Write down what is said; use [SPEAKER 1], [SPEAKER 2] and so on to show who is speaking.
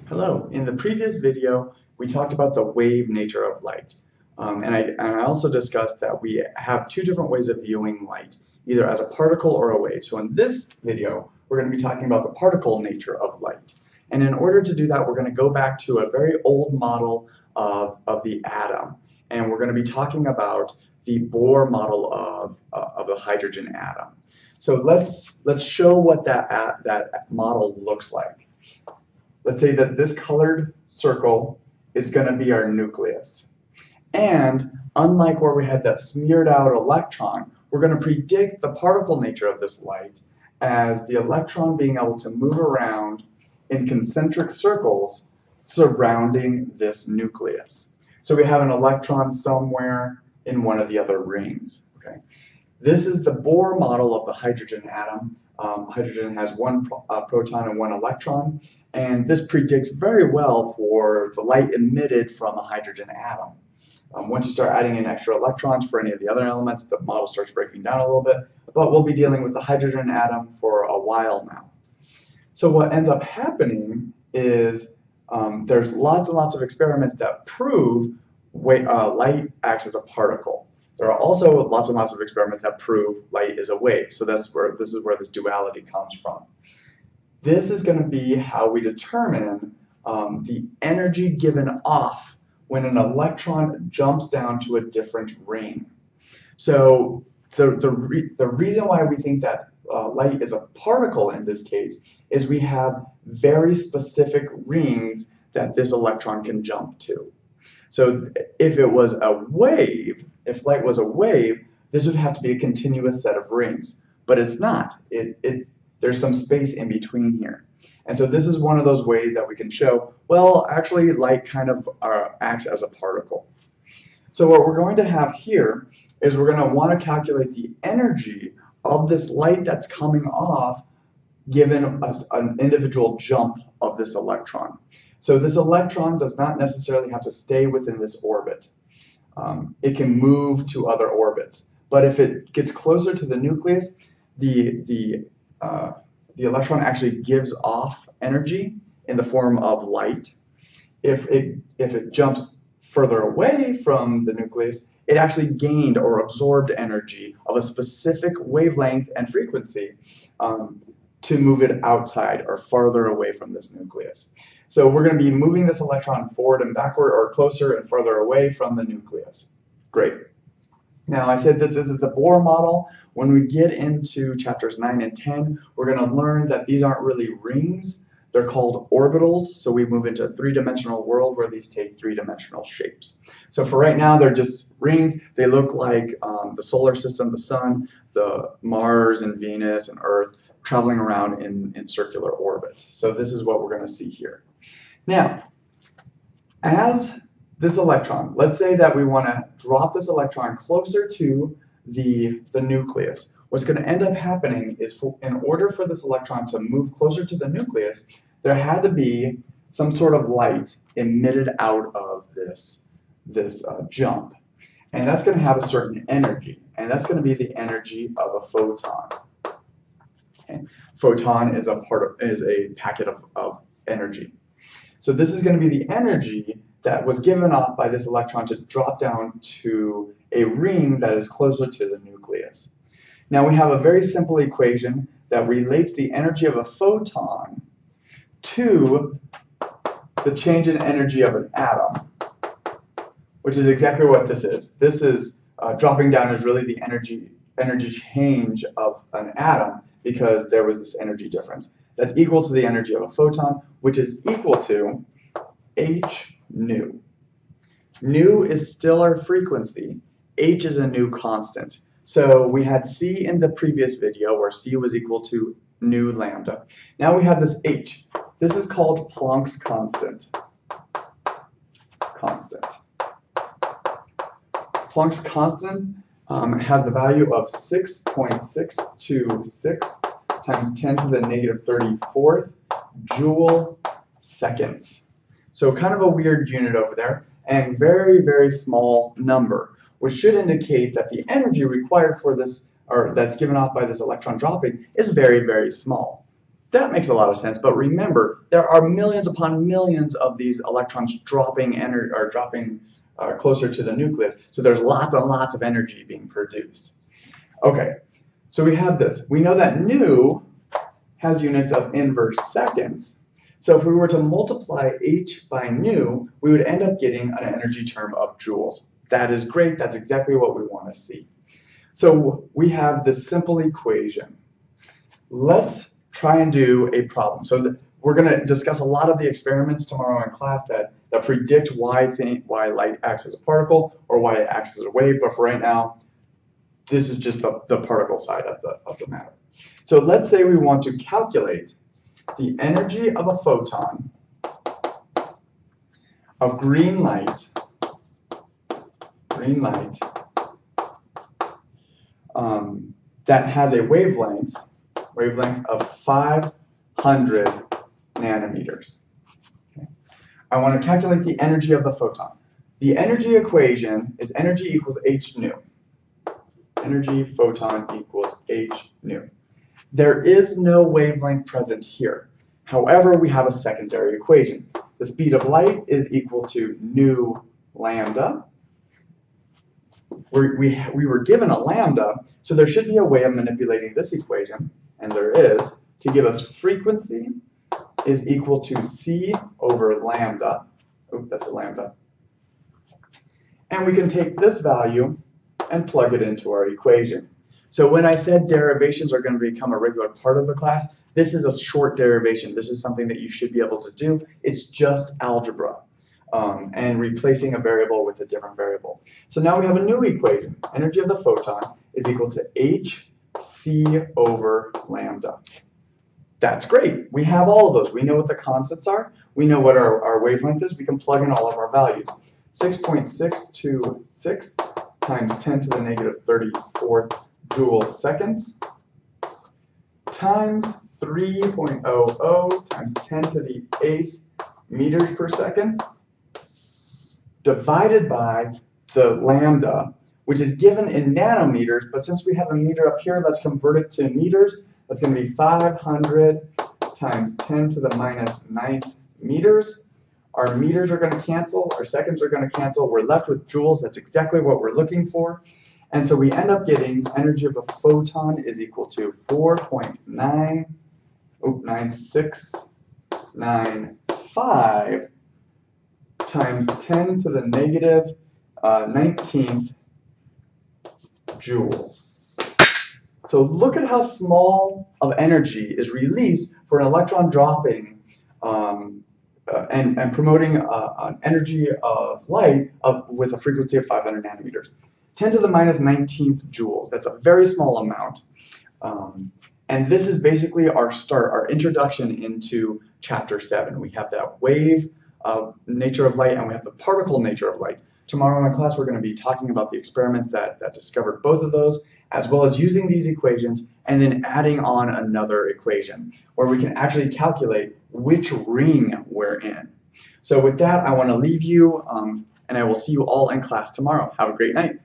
[SPEAKER 1] Hello. In the previous video, we talked about the wave nature of light. And I also discussed that we have two different ways of viewing light, either as a particle or a wave. So in this video, we're going to be talking about the particle nature of light. And in order to do that, we're going to go back to a very old model of the atom. And we're going to be talking about the Bohr model of the hydrogen atom. So let's show what that model looks like. Let's say that this colored circle is going to be our nucleus. And unlike where we had that smeared out electron, we're going to predict the particle nature of this light as the electron being able to move around in concentric circles surrounding this nucleus. So we have an electron somewhere in one of the other rings. Okay? This is the Bohr model of the hydrogen atom. Hydrogen has one proton and one electron, and this predicts very well for the light emitted from a hydrogen atom. Once you start adding in extra electrons for any of the other elements, the model starts breaking down a little bit, but we'll be dealing with the hydrogen atom for a while now. So what ends up happening is there's lots and lots of experiments that prove light acts as a particle. There are also lots and lots of experiments that prove light is a wave. So this is where this duality comes from. This is going to be how we determine the energy given off when an electron jumps down to a different ring. So the reason why we think that light is a particle in this case is we have very specific rings that this electron can jump to. So if it was a wave, if light was a wave, this would have to be a continuous set of rings. But it's not. There's some space in between here. And so this is one of those ways that we can show, well, actually light kind of acts as a particle. So what we're going to have here is we're going to want to calculate the energy of this light that's coming off given us an individual jump of this electron. So this electron does not necessarily have to stay within this orbit. It can move to other orbits. But if it gets closer to the nucleus, the electron actually gives off energy in the form of light. If it jumps further away from the nucleus, it actually gained or absorbed energy of a specific wavelength and frequency to move it outside or farther away from this nucleus. So we're going to be moving this electron forward and backward or closer and further away from the nucleus. Great. Now I said that this is the Bohr model. When we get into chapters 9 and 10, we're going to learn that these aren't really rings. They're called orbitals. So we move into a three-dimensional world where these take three-dimensional shapes. So for right now, they're just rings. They look like the solar system, the sun, the Mars and Venus and Earth traveling around in circular orbits. So this is what we're going to see here. Now, as this electron, let's say that we want to drop this electron closer to the nucleus. What's going to end up happening is in order for this electron to move closer to the nucleus, there had to be some sort of light emitted out of this jump. And that's going to have a certain energy. And that's going to be the energy of a photon. Okay. Photon is a packet of energy. So this is going to be the energy that was given off by this electron to drop down to a ring that is closer to the nucleus. Now we have a very simple equation that relates the energy of a photon to the change in energy of an atom, which is exactly what this is. This is dropping down is really the energy change of an atom because there was this energy difference. That's equal to the energy of a photon, which is equal to h nu. Nu is still our frequency. H is a new constant. So we had c in the previous video where c was equal to nu lambda. Now we have this h. This is called Planck's constant. Planck's constant has the value of 6.626 times 10 to the negative 34th joule seconds. So kind of a weird unit over there, and very, very small number, which should indicate that the energy required for this, or that's given off by this electron dropping, is very, very small. That makes a lot of sense, but remember, there are millions upon millions of these electrons dropping closer to the nucleus, so there's lots and lots of energy being produced. Okay, so we have this. We know that nu has units of inverse seconds, so if we were to multiply h by nu, we would end up getting an energy term of joules. That is great, that's exactly what we want to see. So we have this simple equation. Let's try and do a problem. So we're going to discuss a lot of the experiments tomorrow in class that predict why light acts as a particle or why it acts as a wave. But for right now, this is just the particle side of the matter. So let's say we want to calculate the energy of a photon of green light that has a wavelength of 500 nanometers. Okay. I want to calculate the energy of the photon. The energy equation is energy equals h nu. Energy photon equals h nu. There is no wavelength present here. However, we have a secondary equation. The speed of light is equal to nu lambda. We were given a lambda, so there should be a way of manipulating this equation, and there is, to give us frequency is equal to c over lambda. Oh, that's a lambda. And we can take this value and plug it into our equation. So when I said derivations are going to become a regular part of the class, this is a short derivation. This is something that you should be able to do. It's just algebra. And replacing a variable with a different variable. So now we have a new equation. Energy of the photon is equal to hc over lambda. That's great. We have all of those. We know what the constants are. We know what our wavelength is. We can plug in all of our values. 6.626 times 10 to the negative 34th joule seconds times 3.00 times 10 to the 8th meters per second divided by the lambda, which is given in nanometers, but since we have a meter up here, let's convert it to meters. That's going to be 500 times 10 to the minus 9th meters. Our meters are going to cancel, our seconds are going to cancel. We're left with joules. That's exactly what we're looking for. And so we end up getting energy of a photon is equal to 4.9695 times 10 to the negative 19th joules. So look at how small of energy is released for an electron dropping and promoting an energy of light with a frequency of 500 nanometers. 10 to the minus 19th joules. That's a very small amount. And this is basically our start, our introduction into Chapter 7. We have that wave nature of light and we have the particle nature of light. Tomorrow in class we're going to be talking about the experiments that discovered both of those, as well as using these equations and then adding on another equation where we can actually calculate which ring we're in. So with that, I want to leave you and I will see you all in class tomorrow. Have a great night.